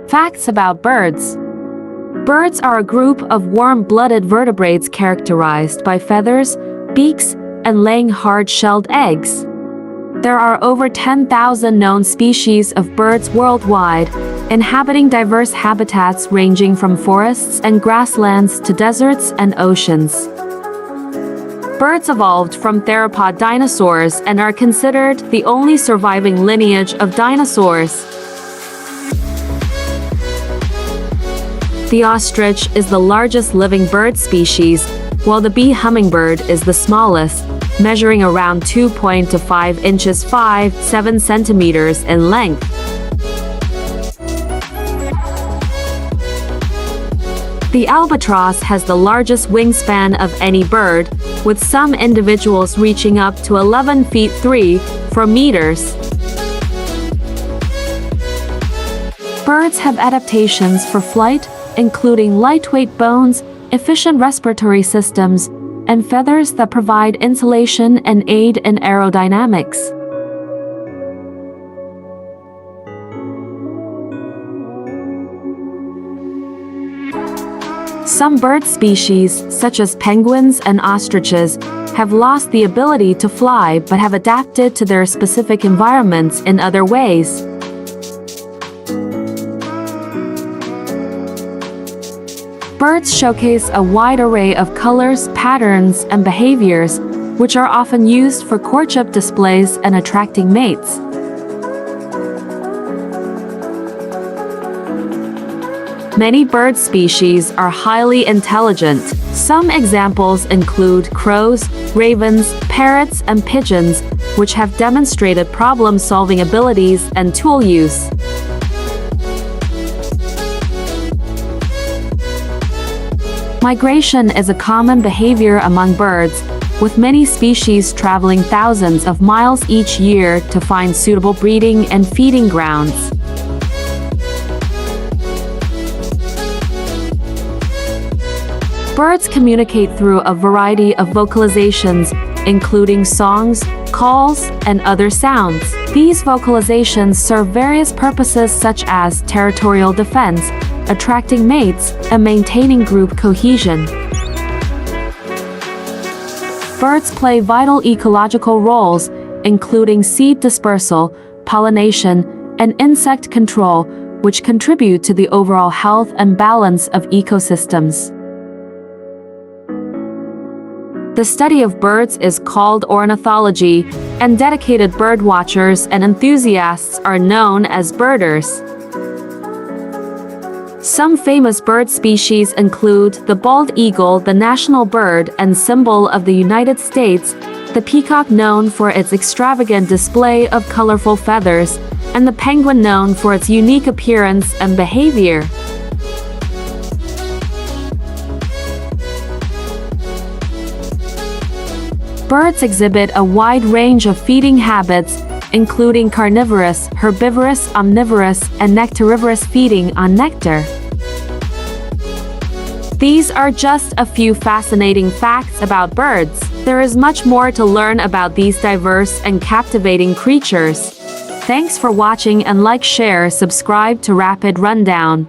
Facts about birds. Birds are a group of warm-blooded vertebrates characterized by feathers, beaks, and laying hard-shelled eggs. There are over 10,000 known species of birds worldwide, inhabiting diverse habitats ranging from forests and grasslands to deserts and oceans. Birds evolved from theropod dinosaurs and are considered the only surviving lineage of dinosaurs. The ostrich is the largest living bird species, while the bee hummingbird is the smallest, measuring around 2 to 5 inches 7 centimeters in length. The albatross has the largest wingspan of any bird, with some individuals reaching up to 11 feet 3 meters. Birds have adaptations for flight, including lightweight bones, efficient respiratory systems, and feathers that provide insulation and aid in aerodynamics. Some bird species, such as penguins and ostriches, have lost the ability to fly but have adapted to their specific environments in other ways. Birds showcase a wide array of colors, patterns, and behaviors, which are often used for courtship displays and attracting mates. Many bird species are highly intelligent. Some examples include crows, ravens, parrots, and pigeons, which have demonstrated problem-solving abilities and tool use. Migration is a common behavior among birds, with many species traveling thousands of miles each year to find suitable breeding and feeding grounds. Birds communicate through a variety of vocalizations, including songs, calls, and other sounds. These vocalizations serve various purposes such as territorial defense, attracting mates, and maintaining group cohesion. Birds play vital ecological roles, including seed dispersal, pollination, and insect control, which contribute to the overall health and balance of ecosystems. The study of birds is called ornithology, and dedicated bird watchers and enthusiasts are known as birders. Some famous bird species include the bald eagle, the national bird and symbol of the United States, the peacock known for its extravagant display of colorful feathers, and the penguin known for its unique appearance and behavior. Birds exhibit a wide range of feeding habits, including carnivorous, herbivorous, omnivorous, and nectarivorous, feeding on nectar. These are just a few fascinating facts about birds. There is much more to learn about these diverse and captivating creatures. Thanks for watching, and like, share, subscribe to Rapid Rundown.